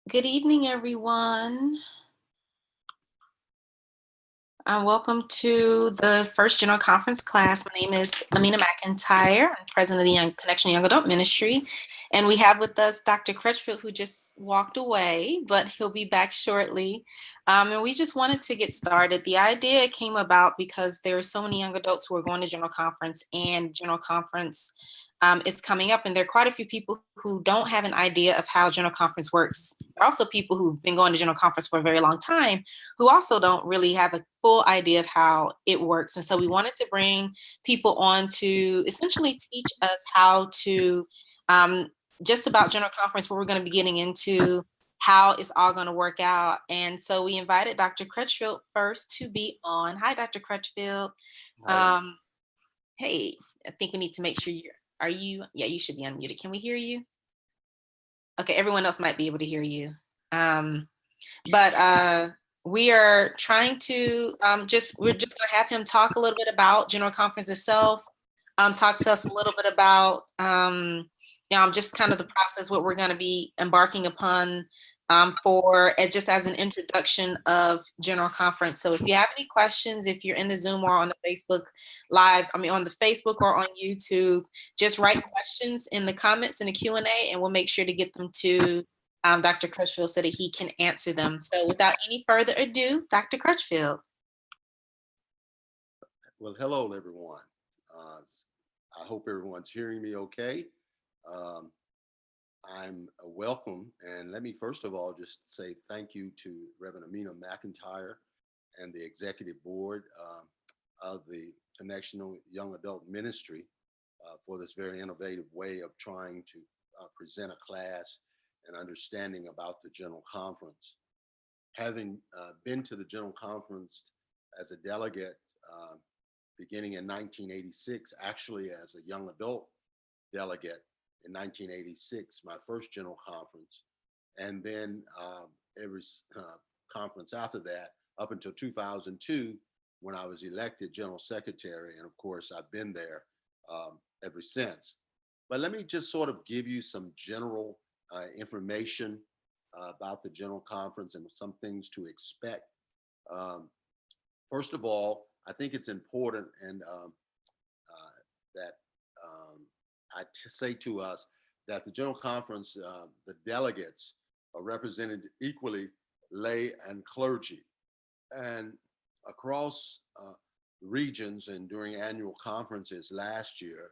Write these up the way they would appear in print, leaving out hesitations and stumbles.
Good evening, everyone. Welcome to the first general conference class. My name is Amina McIntyre. I'm president of the Young Connection Young Adult Ministry. And we have with us Dr. Crutchfield, who just walked away, but he'll be back shortly. And we just wanted to get started. The idea came about because there are so many young adults who are going to general conference, and general conference is coming up, and there are quite a few people who don't have an idea of how general conference works. There are also people who've been going to general conference for a very long time who also don't really have a full idea of how it works. And so we wanted to bring people on to essentially teach us how to just about general conference, where we're going to be getting into how it's all going to work out. And so we invited Dr. Crutchfield first to be on. Hi, Dr. Crutchfield. Hey, I think we need to make sure yeah, you should be unmuted. Can we hear you? Okay, everyone else might be able to hear you. But we are trying to we're just going to have him talk a little bit about general conference itself, talk to us a little bit about just kind of the process, what we're going to be embarking upon for just as an introduction of general conference. So if you have any questions, if you're in the Zoom or on the Facebook live, on the Facebook or on YouTube, just write questions in the comments in the Q&A, and we'll make sure to get them to Dr. Crutchfield so that he can answer them. So without any further ado, Dr. Crutchfield. Well, hello, everyone. I hope everyone's hearing me okay. I'm welcome, and let me first of all just say thank you to Reverend Amina McIntyre and the executive board of the Connection Young Adult Ministry for this very innovative way of trying to present a class and understanding about the General Conference. Having been to the General Conference as a delegate beginning in 1986, actually as a young adult delegate in 1986, my first General Conference, and then every conference after that up until 2002, when I was elected General Secretary, and of course I've been there ever since. But let me just sort of give you some general information about the General Conference and some things to expect. First of all, I think it's important and that I say to us that the General Conference, the delegates are represented equally, lay and clergy. And across regions and during annual conferences last year,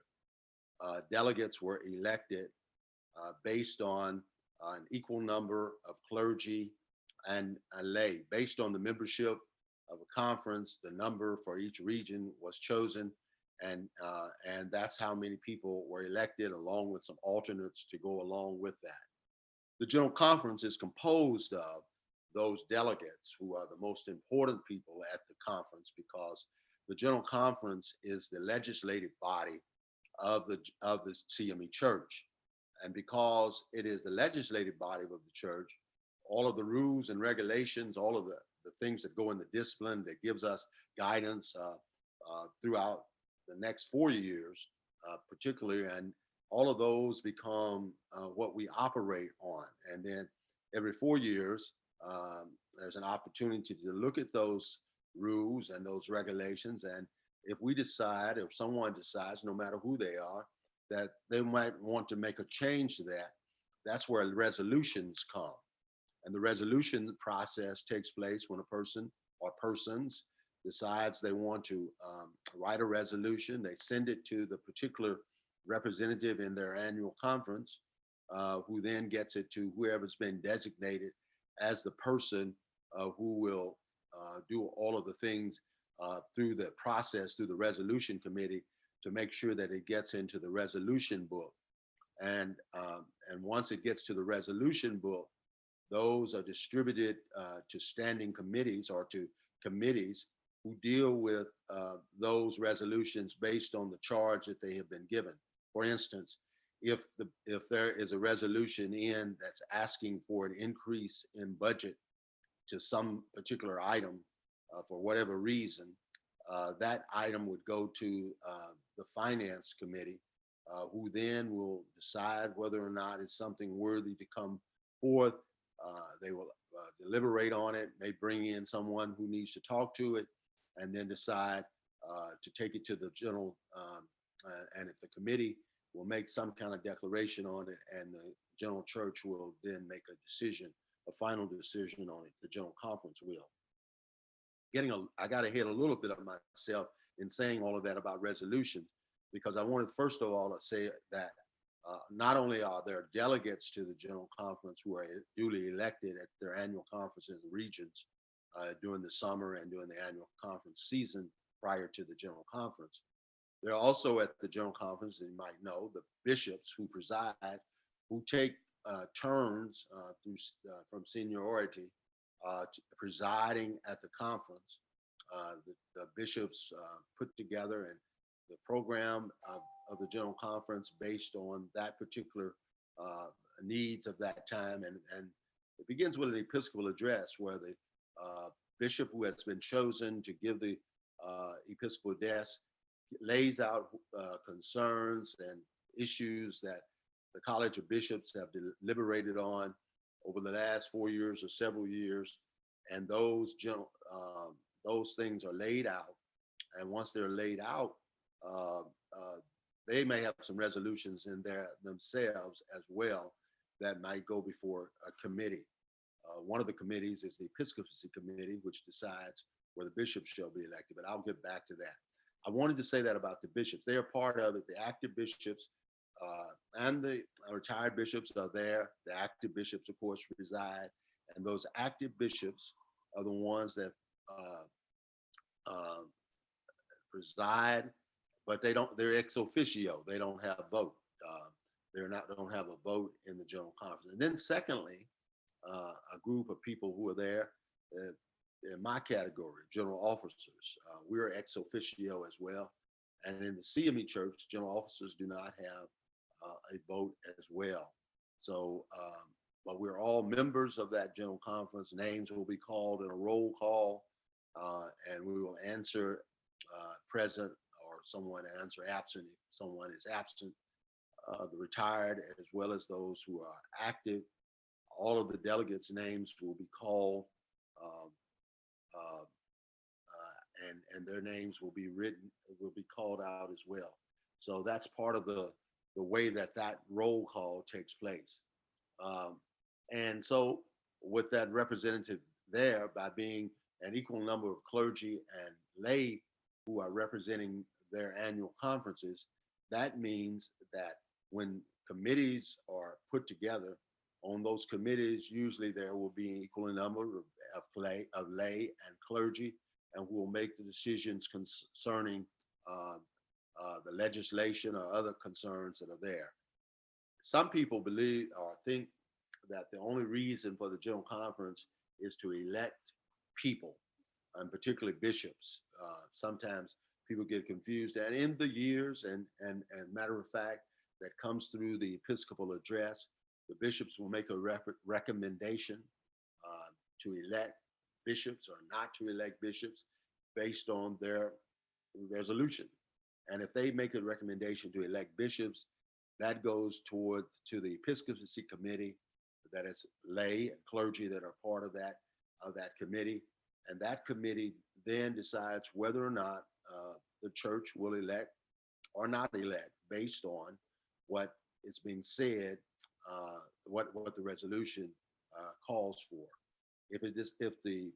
delegates were elected based on an equal number of clergy and lay. Based on the membership of a conference, the number for each region was chosen, and that's how many people were elected, along with some alternates to go along with that. The General Conference is composed of those delegates who are the most important people at the conference, because the General Conference is the legislative body of the CME Church. And because it is the legislative body of the church, all of the rules and regulations, all of the things that go in the discipline that gives us guidance throughout the next 4 years, particularly, and all of those become what we operate on. And then every 4 years, there's an opportunity to look at those rules and those regulations. And if we decide, if someone decides, no matter who they are, that they might want to make a change to that, that's where resolutions come. And the resolution process takes place when a person or persons decides they want to write a resolution. They send it to the particular representative in their annual conference, who then gets it to whoever's been designated as the person who will do all of the things through the process, through the resolution committee, to make sure that it gets into the resolution book. And once it gets to the resolution book, those are distributed to standing committees or to committees who deal with those resolutions based on the charge that they have been given. For instance, if there is a resolution in that's asking for an increase in budget to some particular item for whatever reason, that item would go to the finance committee, who then will decide whether or not it's something worthy to come forth They will deliberate on it, may bring in someone who needs to talk to it, and then decide to take it to the general. And if the committee will make some kind of declaration on it, and the general church will then make a decision, a final decision on it, the general conference will. I got ahead a little bit of myself in saying all of that about resolutions, because I wanted first of all to say that not only are there delegates to the general conference who are duly elected at their annual conferences in regions during the summer and during the annual conference season prior to the general conference. They're also at the general conference, and you might know, the bishops who preside, who take turns from seniority presiding at the conference. The bishops put together and the program of the general conference based on that particular needs of that time. And it begins with an Episcopal address where the bishop who has been chosen to give the Episcopal address lays out concerns and issues that the College of Bishops have deliberated on over the last 4 years or several years. And those things are laid out. And once they're laid out, they may have some resolutions in there themselves as well that might go before a committee. One of the committees is the Episcopacy Committee, which decides where the bishops shall be elected, but I'll get back to that. I wanted to say that about the bishops. They are part of it. The active bishops and the retired bishops are there. The active bishops, of course, reside. And those active bishops are the ones that preside, but they're ex officio. They don't have a vote. Don't have a vote in the general conference. And then secondly, a group of people who are there in my category, general officers. We're ex officio as well. And in the CME Church, general officers do not have a vote as well. So, but we're all members of that general conference. Names will be called in a roll call, and we will answer present, or someone answer absent if someone is absent. The retired, as well as those who are active, all of the delegates' names will be called, and their names will be called out as well. So that's part of the way that roll call takes place. And so with that representative there, by being an equal number of clergy and lay who are representing their annual conferences, that means that when committees are put together, on those committees, usually there will be an equal number of lay and clergy, and will make the decisions concerning the legislation or other concerns that are there. Some people believe or think that the only reason for the general conference is to elect people, and particularly bishops. Sometimes people get confused, and in the years, and matter of fact, that comes through the Episcopal address, the bishops will make a recommendation to elect bishops or not to elect bishops based on their resolution. And if they make a recommendation to elect bishops, that goes to the Episcopacy Committee, that is lay and clergy that are part of that committee. And that committee then decides whether or not the church will elect or not elect based on what is being said, what the resolution calls for. If the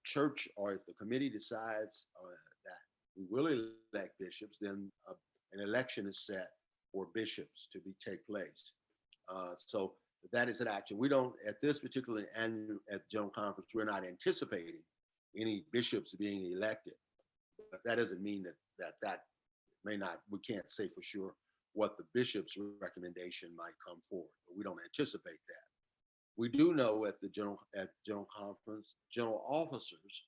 church or if the committee decides that we will elect bishops, then an election is set for bishops to take place. So that is an action. We don't, at this particular annual at general conference, we're not anticipating any bishops being elected. But that doesn't mean that may not, we can't say for sure what the bishop's recommendation might come forward, but we don't anticipate that. We do know at general conference, general officers,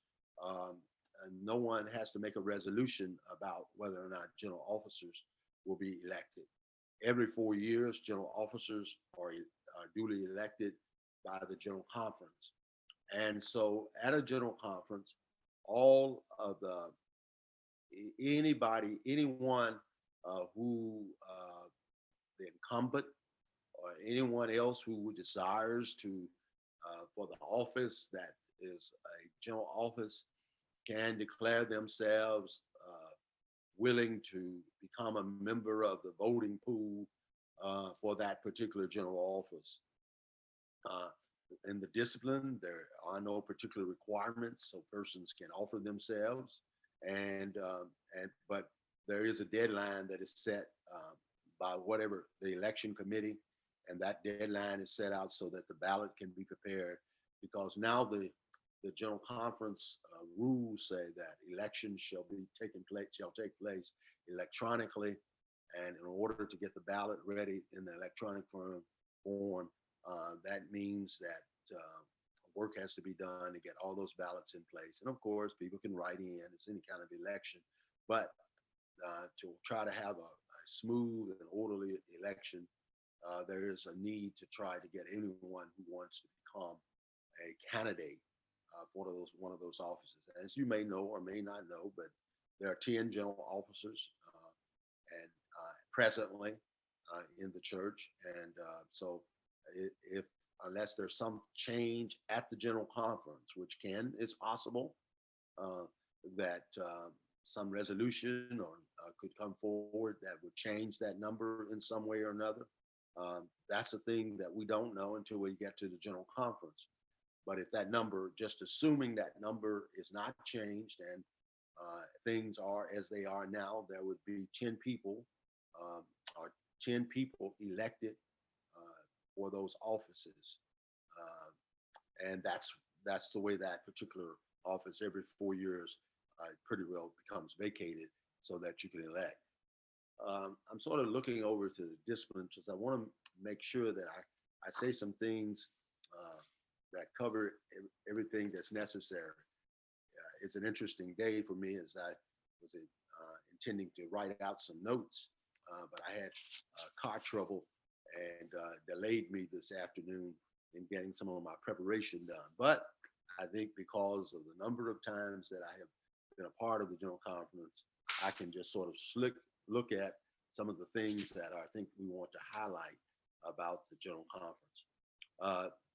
no one has to make a resolution about whether or not general officers will be elected. Every 4 years, general officers are duly elected by the general conference. And so at a general conference, all of anyone who the incumbent or anyone else who desires to for the office that is a general office can declare themselves willing to become a member of the voting pool for that particular general office. Uh, in the discipline, there are no particular requirements, so persons can offer themselves, and but there is a deadline that is set by whatever the election committee, and that deadline is set out so that the ballot can be prepared. Because now the general conference rules say that elections shall take place electronically, and in order to get the ballot ready in the electronic form, that means that work has to be done to get all those ballots in place. And of course, people can write in, it's any kind of election, but to try to have a smooth and orderly election, there is a need to try to get anyone who wants to become a candidate for one of those offices. As you may know or may not know, but there are 10 general officers and presently in the church, and so if unless there's some change at the general conference, which is possible, that some resolution or could come forward that would change that number in some way or another. That's a thing that we don't know until we get to the general conference. But if that number, just assuming that number is not changed and things are as they are now, there would be 10 people or 10 people elected for those offices. And that's the way that particular office every 4 years pretty well becomes vacated so that you can elect. I'm sort of looking over to the discipline because I want to make sure that I say some things that cover everything that's necessary. It's an interesting day for me as I was intending to write out some notes, but I had car trouble and delayed me this afternoon in getting some of my preparation done. But I think because of the number of times that I have been a part of the General Conference, I can just sort of look at some of the things that I think we want to highlight about the General Conference.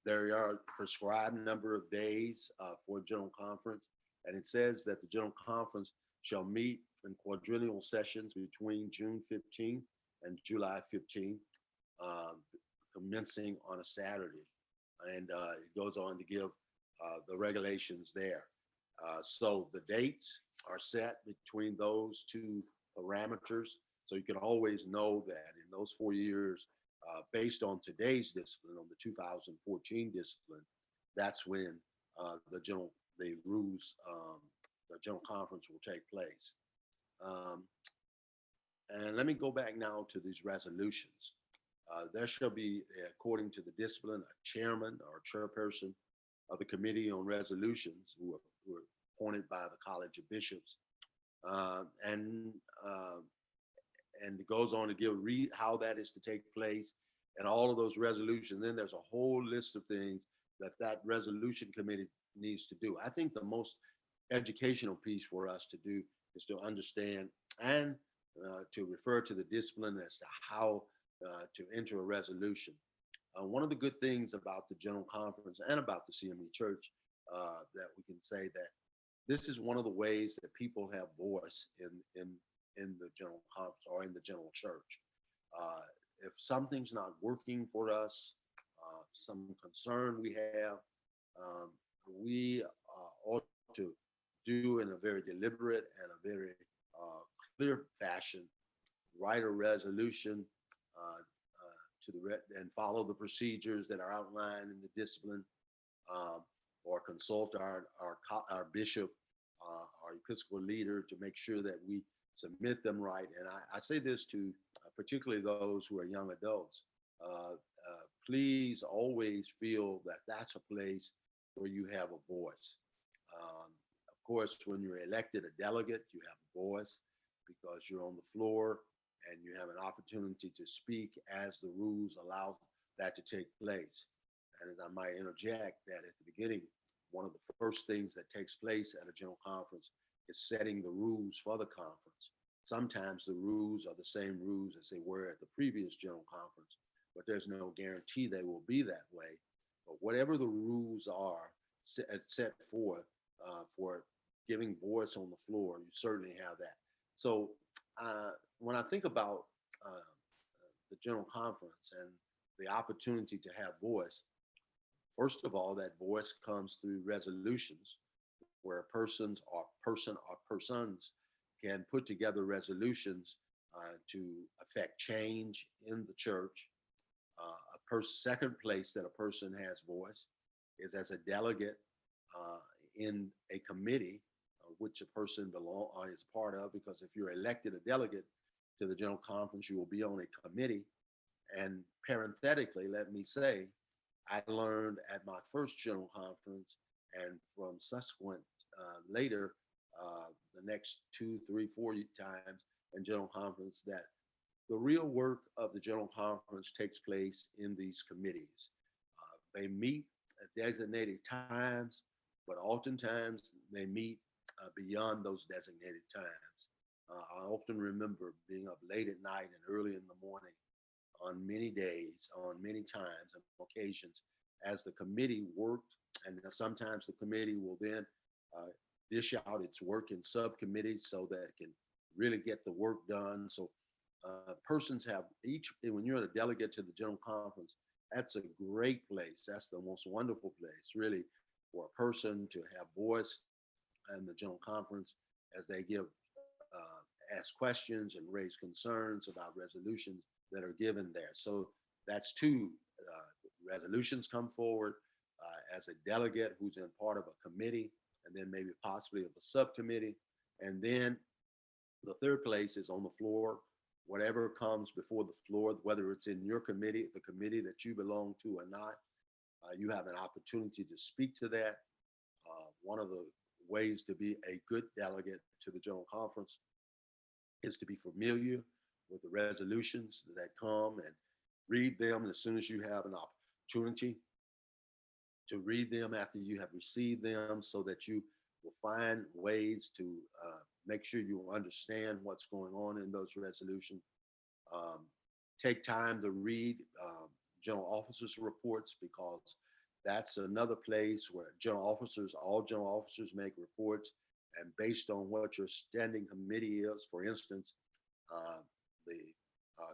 There are a prescribed number of days for General Conference, and it says that the General Conference shall meet in quadrennial sessions between June 15th and July 15th, commencing on a Saturday. And it goes on to give the regulations there. So the dates are set between those two parameters. So you can always know that in those 4 years, based on today's discipline, on the 2014 discipline, that's when the General Conference will take place. And let me go back now to these resolutions. There shall be, according to the discipline, a chairman or chairperson of the Committee on Resolutions who are appointed by the College of Bishops. And it goes on to read how that is to take place and all of those resolutions. Then there's a whole list of things that resolution committee needs to do. I think the most educational piece for us to do is to understand and to refer to the discipline as to how to enter a resolution. One of the good things about the General Conference and about the CME Church that we can say that this is one of the ways that people have voice in the General Conference or in the General Church. If something's not working for us, some concern we have, we ought to do in a very deliberate and a very clear fashion, write a resolution and follow the procedures that are outlined in the discipline, or consult our bishop, our Episcopal leader to make sure that we submit them right. And I say this to particularly those who are young adults. Please always feel that that's a place where you have a voice. Of course, when you're elected a delegate, you have a voice because you're on the floor and you have an opportunity to speak as the rules allow that to take place. And as I might interject that at the beginning, one of the first things that takes place at a General Conference is setting the rules for the conference. Sometimes the rules are the same rules as they were at the previous General Conference, but there's no guarantee they will be that way. But whatever the rules are set forth for giving voice on the floor, you certainly have that. So when I think about the General Conference and the opportunity to have voice, first of all, that voice comes through resolutions where person or persons can put together resolutions to affect change in the church. Second place that a person has voice is as a delegate in a committee, which a person belong or is part of. Because if you're elected a delegate to the General Conference, you will be on a committee. And parenthetically, let me say, I learned at my first General Conference and from subsequent later, the next 2, 3, 4 times in General Conference, that the real work of the General Conference takes place in these committees. They meet at designated times, but oftentimes they meet beyond those designated times. I often remember being up late at night and early in the morning on many days, on many times and occasions, as the committee worked. And sometimes the committee will then dish out its work in subcommittees so that it can really get the work done. So persons have each, when you're a delegate to the General Conference, that's a great place. That's the most wonderful place, really, for a person to have voice in the General Conference as they ask questions and raise concerns about resolutions that are given there. So that's two. Resolutions come forward as a delegate who's in part of a committee, and then maybe possibly of a subcommittee. And then the third place is on the floor. Whatever comes before the floor, whether it's in your committee, the committee that you belong to or not, you have an opportunity to speak to that. One of the ways to be a good delegate to the General Conference is to be familiar with the resolutions that come and read them as soon as you have an opportunity to read them after you have received them, so that you will find ways to make sure you understand what's going on in those resolutions. Take time to read general officers' reports, because that's another place where all general officers make reports, and based on what your standing committee is, for instance, the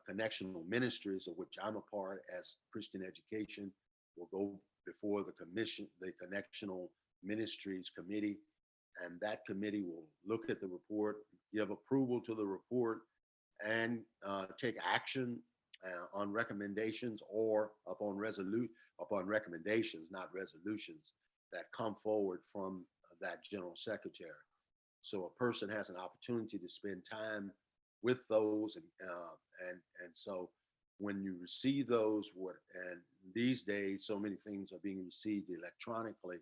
connectional ministries, of which I'm a part as Christian Education, will go before the connectional ministries committee, and that committee will look at the report, give approval to the report, and take action on recommendations or upon recommendations, not resolutions, that come forward from that general secretary. So a person has an opportunity to spend time with those, and so when you receive those, and these days so many things are being received electronically,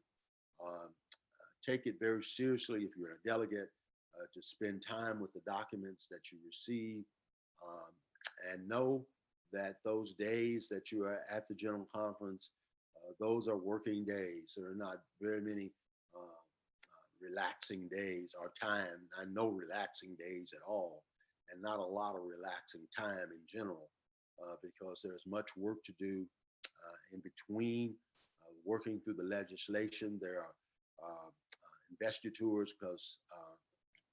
take it very seriously if you're a delegate to spend time with the documents that you receive, and know that those days that you are at the General Conference, those are working days. There are not very many relaxing days or time. I know relaxing days at all, and not a lot of relaxing time in general, because there's much work to do in between working through the legislation. There are investitures, because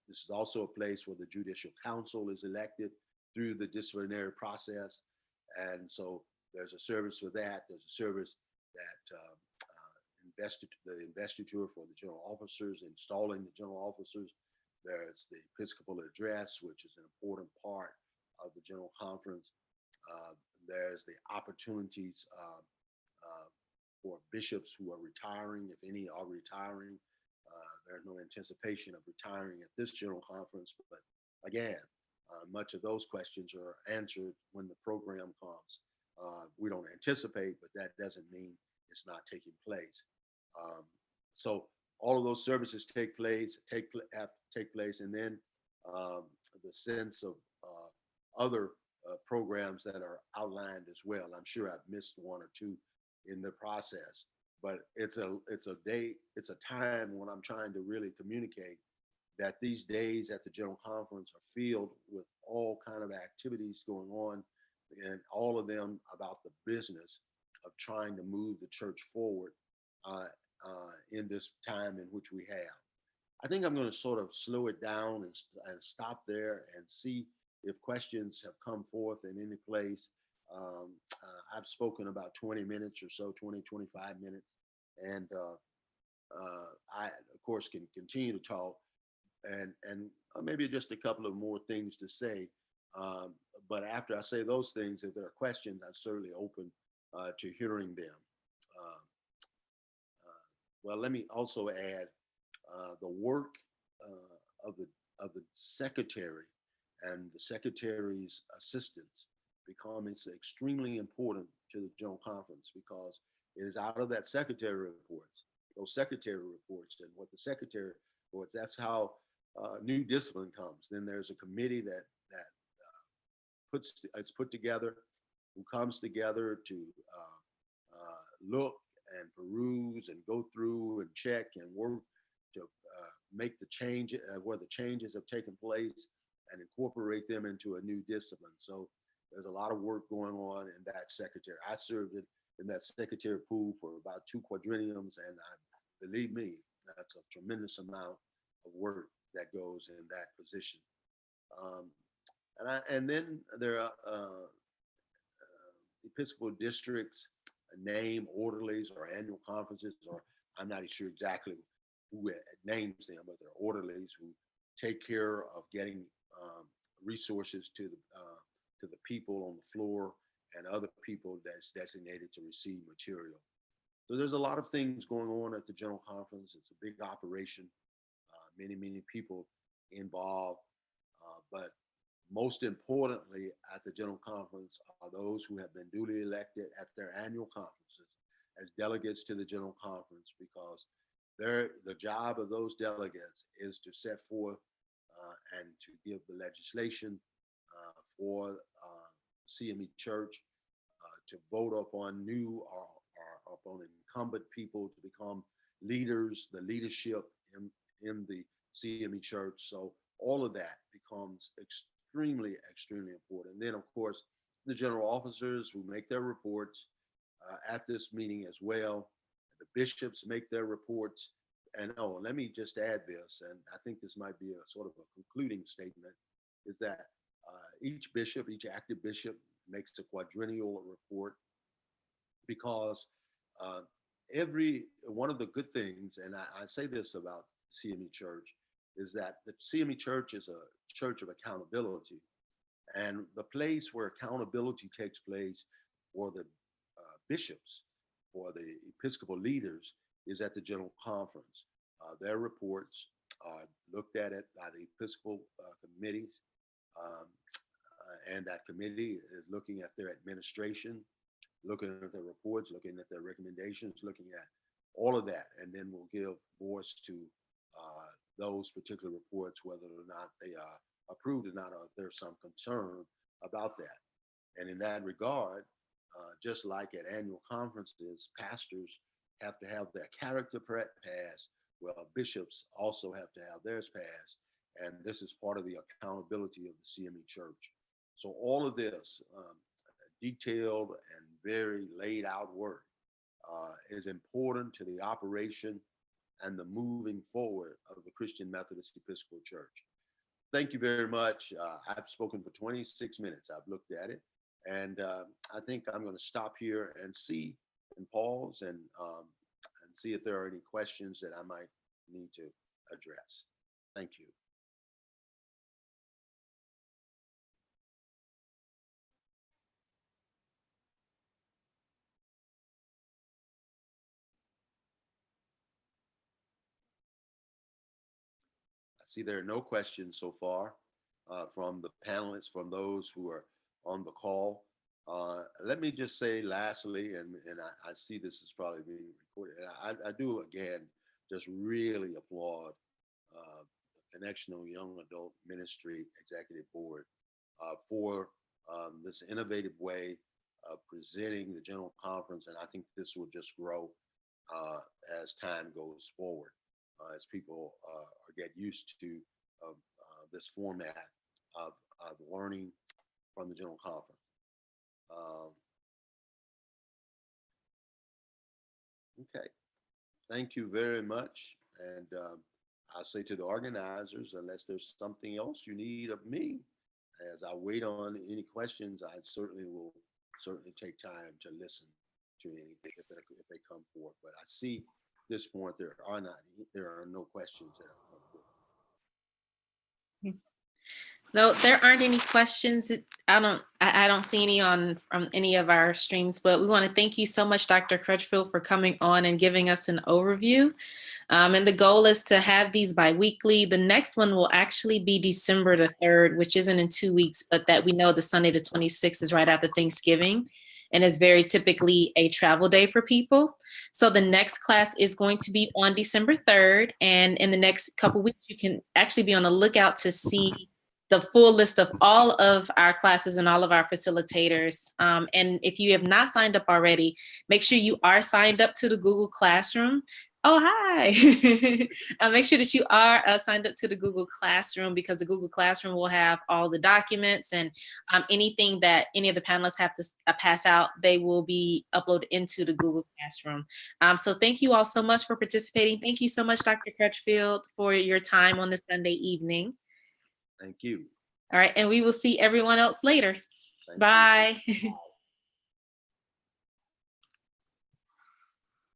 this is also a place where the Judicial Council is elected through the disciplinary process. And so there's a service for that. There's a service that the investiture for the general officers, installing the general officers. There's the Episcopal address, which is an important part of the General Conference. There's the opportunities for bishops who are retiring, if any are retiring. There's no anticipation of retiring at this General Conference, but again, much of those questions are answered when the program comes. We don't anticipate, but that doesn't mean it's not taking place. So all of those services take place, and then the sense of other programs that are outlined as well. I'm sure I've missed one or two in the process, but it's a time when I'm trying to really communicate that these days at the General Conference are filled with all kind of activities going on, and all of them about the business of trying to move the church forward in this time in which we have. I think I'm going to sort of slow it down and stop there and see if questions have come forth in any place. I've spoken about 20 minutes or so, 20, 25 minutes. And I, of course, can continue to talk and maybe just a couple of more things to say. But after I say those things, if there are questions, I'm certainly open to hearing them. Uh, well, let me also add the work of the secretary and the secretary's assistants becomes extremely important to the General Conference because it is out of that secretary reports, those secretary reports, and what the secretary reports. That's how new discipline comes. Then there's a committee that it's put together, who comes together to look and peruse and go through and check and work to make the change where the changes have taken place and incorporate them into a new discipline. So there's a lot of work going on in that secretary. I served in that secretary pool for about 2 quadrenniums, and believe me, that's a tremendous amount of work that goes in that position. And then there are Episcopal districts name orderlies or annual conferences, or I'm not sure exactly who names them, but they're orderlies who take care of getting resources to the people on the floor and other people that's designated to receive material. So there's a lot of things going on at the General Conference. It's a big operation, many people involved, but most importantly at the General Conference are those who have been duly elected at their annual conferences as delegates to the General Conference, because the job of those delegates is to set forth and to give the legislation for CME Church, to vote upon new or upon incumbent people to become leaders, the leadership in the CME Church. So all of that becomes extremely important. And then, of course, the general officers who make their reports at this meeting as well. The bishops make their reports. And let me just add this, and I think this might be a sort of a concluding statement, is that each bishop, each active bishop makes a quadrennial report, because every one of the good things, and I say this about CME Church, is that the CME Church is a church of accountability. And the place where accountability takes place for the bishops, for the Episcopal leaders, is at the General Conference. Their reports are looked at by the Episcopal committees, and that committee is looking at their administration, looking at their reports, looking at their recommendations, looking at all of that, and then we'll give voice to those particular reports, whether or not they are approved or not, or if there's some concern about that. And in that regard, just like at annual conferences, pastors have to have their character passed. Well, bishops also have to have theirs passed. And this is part of the accountability of the CME Church. So all of this detailed and very laid out work is important to the operation and the moving forward of the Christian Methodist Episcopal Church. Thank you very much. I've spoken for 26 minutes. I've looked at it, and I think I'm going to stop here and see and pause and see if there are any questions that I might need to address. Thank you. I see there are no questions so far from the panelists, from those who are on the call. Let me just say lastly, and I see this is probably being recorded, and I do again just really applaud the Connectional Young Adult Ministry Executive Board for this innovative way of presenting the General Conference, and I think this will just grow as time goes forward, as people get used to this format of learning from the General Conference. Okay. Thank you very much. And I'll say to the organizers, unless there's something else you need of me, as I wait on any questions, I certainly will certainly take time to listen to any if they come forth. But I see at this point there are no questions that have come forth. No, there aren't any questions. I don't see any on from any of our streams, but we want to thank you so much, Dr. Crutchfield, for coming on and giving us an overview. And the goal is to have these bi-weekly. The next one will actually be December the 3rd, which isn't in 2 weeks, but that we know the Sunday the 26th is right after Thanksgiving and is very typically a travel day for people. So the next class is going to be on December 3rd. And in the next couple weeks, you can actually be on the lookout to see the full list of all of our classes and all of our facilitators. And if you have not signed up already, make sure you are signed up to the Google Classroom. Oh, hi. Make sure that you are signed up to the Google Classroom, because the Google Classroom will have all the documents and anything that any of the panelists have to pass out, they will be uploaded into the Google Classroom. So thank you all so much for participating. Thank you so much, Dr. Crutchfield, for your time on this Sunday evening. Thank you. All right, and we will see everyone else later. Thank you. Bye.